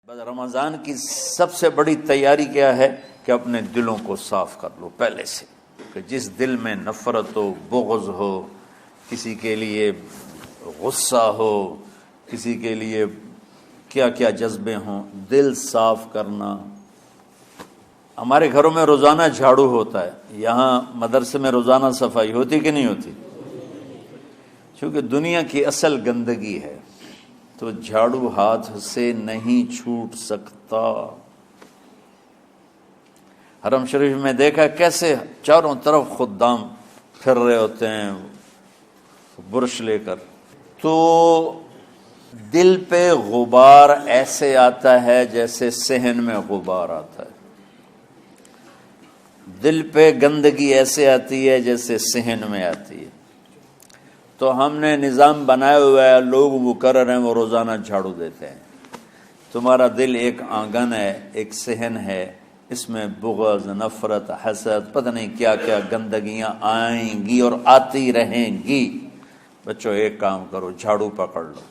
بس رمضان کی سب سے بڑی تیاری کیا ہے کہ اپنے دلوں کو صاف کر لو پہلے سے، کہ جس دل میں نفرت ہو، بغض ہو، کسی کے لیے غصہ ہو، کسی کے لیے کیا کیا جذبے ہوں، دل صاف کرنا۔ ہمارے گھروں میں روزانہ جھاڑو ہوتا ہے، یہاں مدرسے میں روزانہ صفائی ہوتی کہ نہیں ہوتی؟ چونکہ دنیا کی اصل گندگی ہے تو جھاڑو ہاتھ سے نہیں چھوٹ سکتا۔ حرم شریف میں دیکھا کیسے چاروں طرف خدام پھر رہے ہوتے ہیں برش لے کر، تو دل پہ غبار ایسے آتا ہے جیسے صحن میں غبار آتا ہے، دل پہ گندگی ایسے آتی ہے جیسے صحن میں آتی ہے۔ تو ہم نے نظام بنایا ہوا ہے، لوگ وہ کر رہے ہیں، وہ روزانہ جھاڑو دیتے ہیں۔ تمہارا دل ایک آنگن ہے، ایک صحن ہے، اس میں بغض، نفرت، حسد، پتہ نہیں کیا کیا گندگیاں آئیں گی اور آتی رہیں گی۔ بچوں ایک کام کرو، جھاڑو پکڑ لو،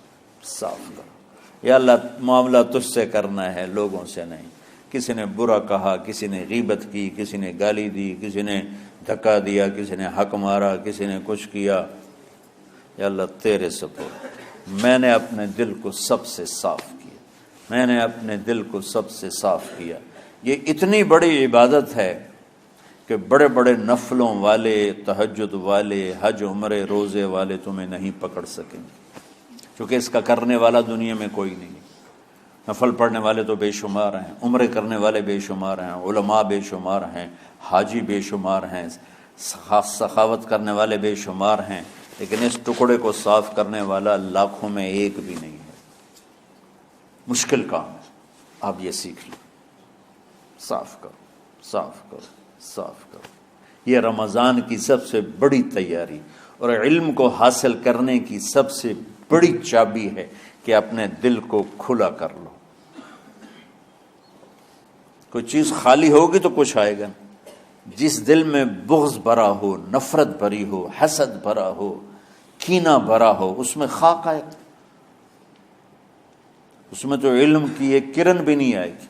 صاف کرو۔ یا اللہ معاملہ تجھ سے کرنا ہے، لوگوں سے نہیں۔ کسی نے برا کہا، کسی نے غیبت کی، کسی نے گالی دی، کسی نے دھکا دیا، کسی نے حق مارا، کسی نے کچھ کیا، یا اللہ تیرے سپرد میں نے اپنے دل کو سب سے صاف کیا، میں نے اپنے دل کو سب سے صاف کیا۔ یہ اتنی بڑی عبادت ہے کہ بڑے بڑے نفلوں والے، تہجد والے، حج عمرے روزے والے تمہیں نہیں پکڑ سکیں گے، کیونکہ اس کا کرنے والا دنیا میں کوئی نہیں۔ نفل پڑھنے والے تو بے شمار ہیں، عمرے کرنے والے بے شمار ہیں، علماء بے شمار ہیں، حاجی بے شمار ہیں، سخاوت کرنے والے بے شمار ہیں، لیکن اس ٹکڑے کو صاف کرنے والا لاکھوں میں ایک بھی نہیں ہے۔ مشکل کام ہے، آپ یہ سیکھ لیں، صاف کرو، صاف کرو، صاف کرو۔ یہ رمضان کی سب سے بڑی تیاری اور علم کو حاصل کرنے کی سب سے بڑی چابی ہے کہ اپنے دل کو کھلا کر لو۔ کوئی چیز خالی ہوگی تو کچھ آئے گا۔ جس دل میں بغض بھرا ہو، نفرت بھری ہو، حسد بھرا ہو، کینہ بھرا ہو، اس میں خاک آئے گا، اس میں تو علم کی ایک کرن بھی نہیں آئے گی۔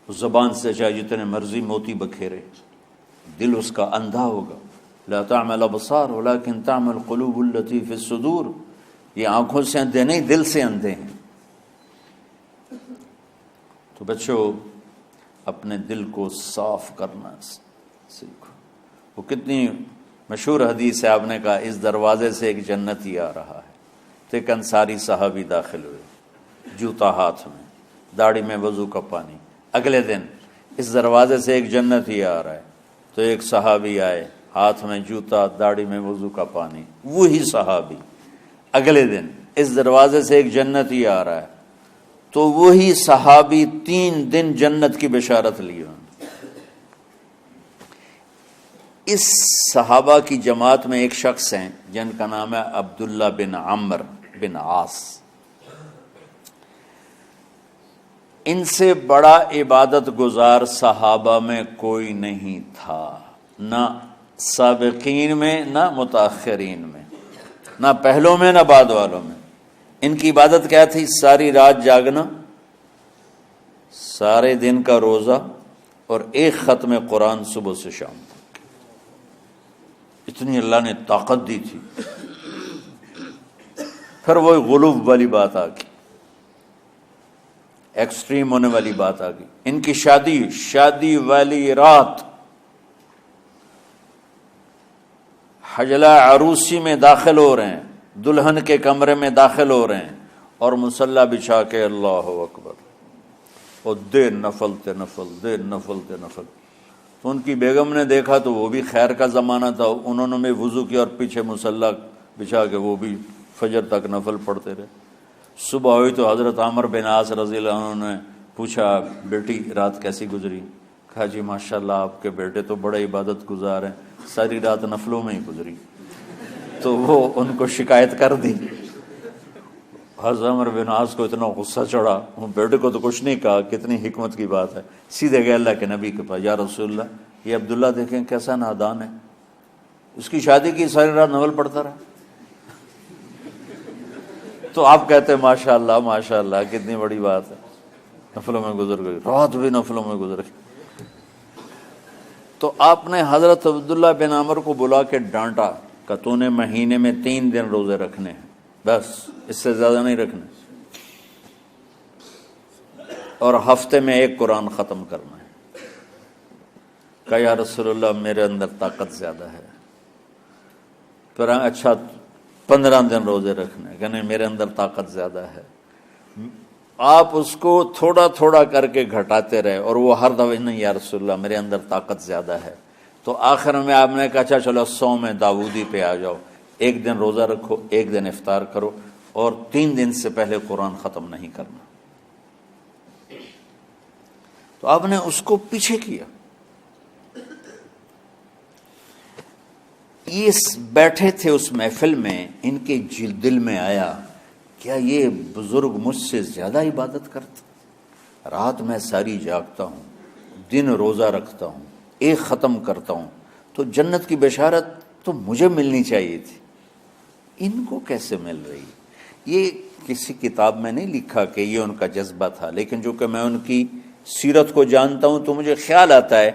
اس زبان سے چاہے جتنے مرضی موتی بکھیرے، دل اس کا اندھا ہوگا۔ لا تعمى الابصار ولكن تعمى القلوب التي في الصدور۔ یہ آنکھوں سے اندھے نہیں، دل سے اندھے ہیں۔ تو بچوں اپنے دل کو صاف کرنا سیکھو۔ وہ کتنی مشہور حدیث ہے، آپ نے کہا اس دروازے سے ایک جنتی آ رہا ہے، تو ایک انصاری صحابی داخل ہوئے، جوتا ہاتھ میں، داڑھی میں وضو کا پانی۔ اگلے دن اس دروازے سے ایک جنتی آ رہا ہے، تو ایک صحابی آئے، ہاتھ میں جوتا، داڑھی میں وضو کا پانی، وہی صحابی۔ اگلے دن اس دروازے سے ایک جنتی آ رہا ہے، تو وہی صحابی 3 دن جنت کی بشارت لی۔ اس صحابہ کی جماعت میں ایک شخص ہیں جن کا نام ہے عبداللہ بن عمرو بن عاص۔ ان سے بڑا عبادت گزار صحابہ میں کوئی نہیں تھا، نہ سابقین میں نہ متاخرین میں، نہ پہلوں میں نہ بعد والوں میں۔ ان کی عبادت کیا تھی؟ ساری رات جاگنا، سارے دن کا روزہ، اور ایک ختم قرآن صبح سے شام تک۔ اتنی اللہ نے طاقت دی تھی۔ پھر وہ غلو والی بات آ گئی، ایکسٹریم ہونے والی بات آ گئی۔ ان کی شادی والی رات حجلہ عروسی میں داخل ہو رہے ہیں، دلہن کے کمرے میں داخل ہو رہے ہیں، اور مصلی بچھا کے اللہ اکبر، اور دیر نفل تے نفل، دیر نفل تے نفل۔ تو ان کی بیگم نے دیکھا تو وہ بھی خیر کا زمانہ تھا، انہوں نے بھی وضو کیا اور پیچھے مصلی بچھا کے وہ بھی فجر تک نفل پڑھتے رہے۔ صبح ہوئی تو حضرت عمر بن عاص رضی اللہ عنہ نے پوچھا، بیٹی رات کیسی گزری؟ کہا جی ماشاءاللہ آپ کے بیٹے تو بڑے عبادت گزار ہیں، ساری رات نفلوں میں ہی گزری۔ تو وہ ان کو شکایت کر دی۔ حضرت عمر بن عاص کو اتنا غصہ چڑھا، وہ بیٹے کو تو کچھ نہیں کہا، کتنی حکمت کی بات ہے، سیدھے گئے اللہ کے نبی کے پاس، یا رسول اللہ یہ عبداللہ دیکھیں کیسا نادان ہے، اس کی شادی کی ساری رات نفل پڑھتا رہا۔ تو آپ کہتے ہیں ماشاءاللہ ماشاءاللہ کتنی بڑی بات ہے۔ نفلوں میں گزر گئی، رات بھی نفلوں میں گزر گئی۔ تو آپ نے حضرت عبداللہ بن عمر کو بلا کے ڈانٹا کہ تو نے مہینے میں 3 دن روزے رکھنے ہیں، بس اس سے زیادہ نہیں رکھنے، اور ہفتے میں 1 قرآن ختم کرنا ہے۔ کہا یا رسول اللہ میرے اندر طاقت زیادہ ہے۔ پھر اچھا 15 دن روزے رکھنے، کہ نہیں میرے اندر طاقت زیادہ ہے۔ آپ اس کو تھوڑا تھوڑا کر کے گھٹاتے رہے، اور وہ ہر دفعہ نہیں یا رسول اللہ میرے اندر طاقت زیادہ ہے۔ تو آخر میں آپ نے کہا اچھا چلو صوم داؤدی پہ آ جاؤ، 1 دن روزہ رکھو، 1 دن افطار کرو، اور 3 دن سے پہلے قرآن ختم نہیں کرنا۔ تو آپ نے اس کو پیچھے کیا۔ یہ بیٹھے تھے اس محفل میں، ان کے دل میں آیا کیا یہ بزرگ مجھ سے زیادہ عبادت کرتا؟ رات میں ساری جاگتا ہوں، دن روزہ رکھتا ہوں، 1 ختم کرتا ہوں، تو جنت کی بشارت تو مجھے ملنی چاہیے تھی، ان کو کیسے مل رہی؟ یہ کسی کتاب میں نہیں لکھا کہ یہ ان کا جذبہ تھا، لیکن جو کہ میں ان کی سیرت کو جانتا ہوں تو مجھے خیال آتا ہے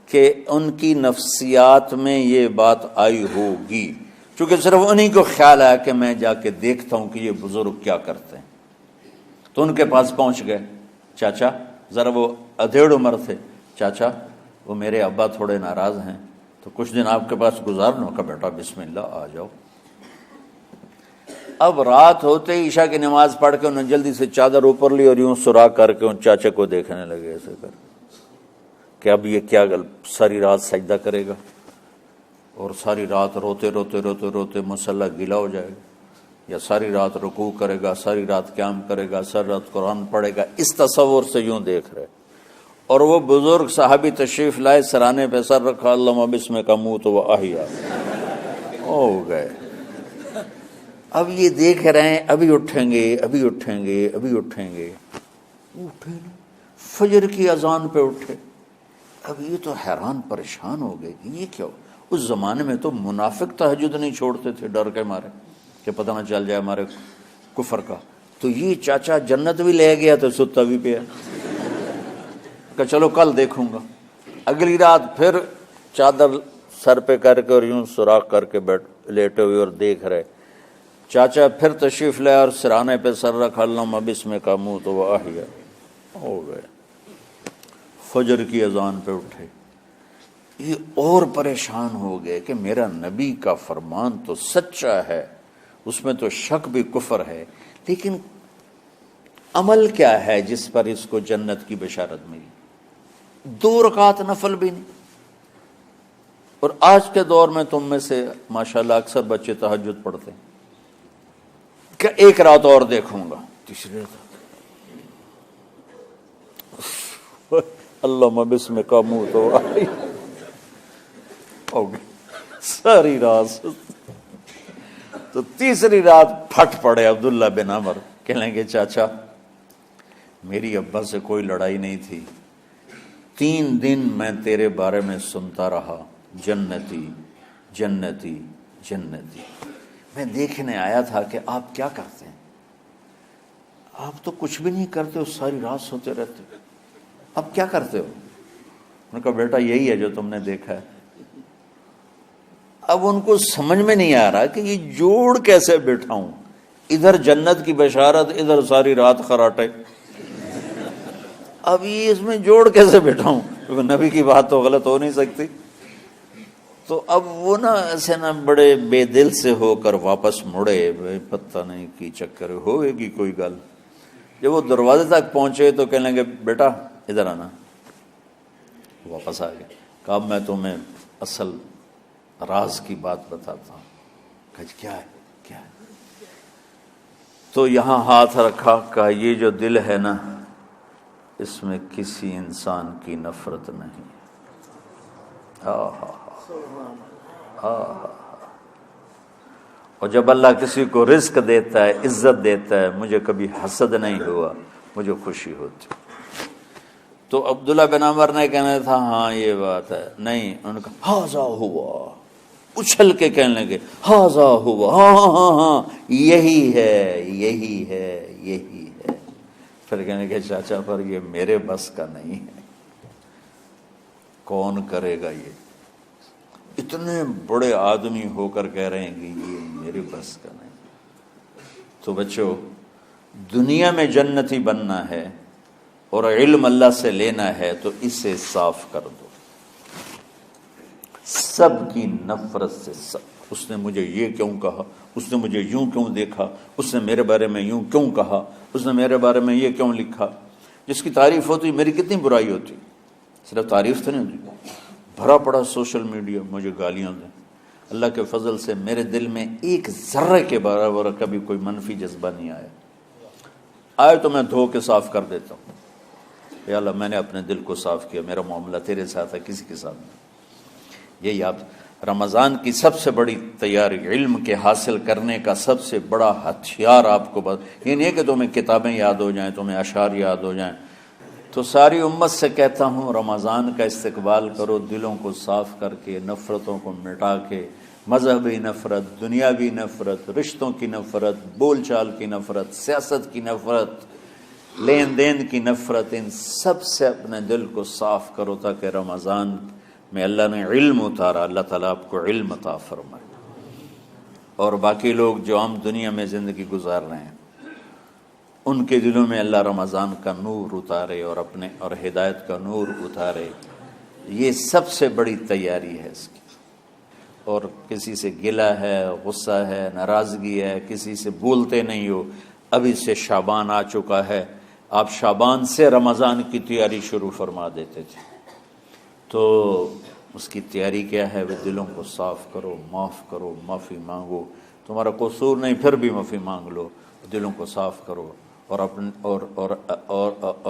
کہ ان کی نفسیات میں یہ بات آئی ہوگی، چونکہ صرف انہی کو خیال آیا کہ میں جا کے دیکھتا ہوں کہ یہ بزرگ کیا کرتے ہیں۔ تو ان کے پاس پہنچ گئے، چاچا ذرا، وہ ادھیڑ عمر تھے، چاچا وہ میرے ابا تھوڑے ناراض ہیں، تو کچھ دن آپ کے پاس گزارنا کا، بیٹا بسم اللہ آ جاؤ۔ اب رات ہوتے ہی عشاء کی نماز پڑھ کے انہوں نے جلدی سے چادر اوپر لی اور یوں سراغ کر کے ان چاچے کو دیکھنے لگے ایسے کر کہ اب یہ کیا ساری رات سجدہ کرے گا، اور ساری رات روتے روتے روتے روتے مصلی گیلا ہو جائے گا، یا ساری رات رکوع کرے گا، ساری رات قیام کرے گا، ساری رات قرآن پڑھے گا، اس تصور سے یوں دیکھ رہے۔ اور وہ بزرگ صحابی تشریف لائے، سرانے پہ سر رکھا، اللہم بسمک اموت و احیا، ہو گئے۔ اب یہ دیکھ رہے ہیں ابھی اٹھیں گے، ابھی اٹھیں گے، ابھی اٹھیں گے، اٹھے نہیں، فجر کی اذان پہ اٹھے۔ اب یہ تو حیران پریشان ہو گئے کہ یہ کیا ہو؟ اس زمانے میں تو منافق تہجد نہیں چھوڑتے تھے ڈر کے مارے کہ پتہ نہ چل جائے ہمارے کفر کا، تو یہ چاچا جنت بھی لے گیا تو ستا بھی پیا کہ چلو کل دیکھوں گا۔ اگلی رات پھر چادر سر پہ کر کے اور یوں سوراخ کر کے لیٹے ہوئے اور دیکھ رہے۔ چاچا پھر تشریف لائے اور سرانے پہ سر رکھا، اللہم بسمک اموت و احیا، ہو گئے۔ فجر کی اذان پہ اٹھے، یہ اور پریشان ہو گئے کہ میرا نبی کا فرمان تو سچا ہے، اس میں تو شک بھی کفر ہے، لیکن عمل کیا ہے جس پر اس کو جنت کی بشارت ملی؟ 2 رکعت نفل بھی نہیں۔ اور آج کے دور میں تم میں سے ماشاءاللہ اکثر بچے تہجد پڑھتے ہیں کہ 1 رات اور دیکھوں گا، تیسری رات اللہم بسمک اموت و احیا، ہو گئی ساری رات۔ تو تیسری رات پھٹ پڑے عبداللہ بن عمر، کہنے لگے چاچا میری ابا سے کوئی لڑائی نہیں تھی، 3 دن میں تیرے بارے میں سنتا رہا، جنتی جنتی جنتی، میں دیکھنے آیا تھا کہ آپ کیا کرتے ہیں، آپ تو کچھ بھی نہیں کرتے ہو، ساری رات سوتے رہتے ہو، اب کیا کرتے ہو؟ انہوں نے کہا بیٹا یہی ہے جو تم نے دیکھا ہے۔ اب ان کو سمجھ میں نہیں آ رہا کہ یہ جوڑ کیسے بٹھاؤں، ادھر جنت کی بشارت، ادھر ساری رات خراٹے، اب یہ اس میں جوڑ کیسے بٹھاؤں، کیونکہ نبی کی بات تو غلط ہو نہیں سکتی۔ تو اب وہ نا ایسے نا بڑے بے دل سے ہو کر واپس مڑے، پتہ نہیں کی چکر ہوئے گی کوئی گل۔ جب وہ دروازے تک پہنچے تو کہنے لگے بیٹا ادھر آنا، واپس آ گئے۔ کہا میں تمہیں اصل راز کی بات بتاتا ہوں۔ کہا کیا ہے کیا ہے؟ تو یہاں ہاتھ رکھا، کہا یہ جو دل ہے نا اس میں کسی انسان کی نفرت نہیں۔ اور جب اللہ کسی کو رزق دیتا ہے، عزت دیتا ہے، مجھے کبھی حسد نہیں ہوا، مجھے خوشی ہوتی۔ تو عبداللہ بن عمر نے کہنا تھا ہاں یہ بات ہے، نہیں، انہوں نے کہا ہاذا ہوا، اچھل کے کہنے لگے ہاذا ہوا، ہاں ہاں ہاں یہی ہے یہی ہے یہی ہے۔ پھر کہنے کہ چاچا پر یہ میرے بس کا نہیں ہے، کون کرے گا یہ؟ اتنے بڑے آدمی ہو کر کہہ رہے ہیں کہ یہ میرے بس کا نہیں۔ تو بچوں، دنیا میں جنتی بننا ہے اور علم اللہ سے لینا ہے تو اسے صاف کر دو، سب کی نفرت سے۔ سب، اس نے مجھے یہ کیوں کہا، اس نے مجھے یوں کیوں دیکھا، اس نے میرے بارے میں یوں کیوں کہا، اس نے میرے بارے میں یہ کیوں لکھا۔ جس کی تعریف ہوتی میری کتنی برائی ہوتی، صرف تعریف تو نہیں ہوتی، بھرا پڑا سوشل میڈیا مجھے گالیاں دیں۔ اللہ کے فضل سے میرے دل میں ایک ذرے کے برابر کبھی کوئی منفی جذبہ نہیں آیا، آئے تو میں دھو کے صاف کر دیتا ہوں، یا اللہ میں نے اپنے دل کو صاف کیا، میرا معاملہ تیرے ساتھ ہے، کسی کے ساتھ نہیں۔ یہی آپ رمضان کی سب سے بڑی تیاری، علم کے حاصل کرنے کا سب سے بڑا ہتھیار آپ کو یہ نہیں ہے کہ تمہیں کتابیں یاد ہو جائیں، تمہیں اشعار یاد ہو جائیں۔ تو ساری امت سے کہتا ہوں رمضان کا استقبال کرو، دلوں کو صاف کر کے، نفرتوں کو مٹا کے، مذہبی نفرت، دنیاوی نفرت، رشتوں کی نفرت، بول چال کی نفرت، سیاست کی نفرت، لین دین کی نفرت، ان سب سے اپنے دل کو صاف کرو تاکہ رمضان میں اللہ نے علم اتارا، اللہ تعالیٰ آپ کو علم عطا فرمائے، اور باقی لوگ جو عام دنیا میں زندگی گزار رہے ہیں ان کے دلوں میں اللہ رمضان کا نور اتارے اور ہدایت کا نور اتارے۔ یہ سب سے بڑی تیاری ہے اس کی۔ اور کسی سے گلہ ہے، غصہ ہے، ناراضگی ہے، کسی سے بولتے نہیں ہو، ابھی سے شعبان آ چکا ہے، آپ شعبان سے رمضان کی تیاری شروع فرما دیتے تھے، تو اس کی تیاری کیا ہے؟ وہ دلوں کو صاف کرو، معاف کرو، معافی مانگو، تمہارا قصور نہیں پھر بھی معافی مانگ لو، دلوں کو صاف کرو، اور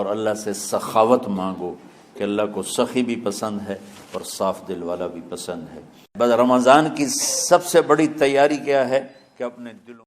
اللہ سے سخاوت مانگو کہ اللہ کو سخی بھی پسند ہے اور صاف دل والا بھی پسند ہے۔ بس رمضان کی سب سے بڑی تیاری کیا ہے کہ اپنے دلوں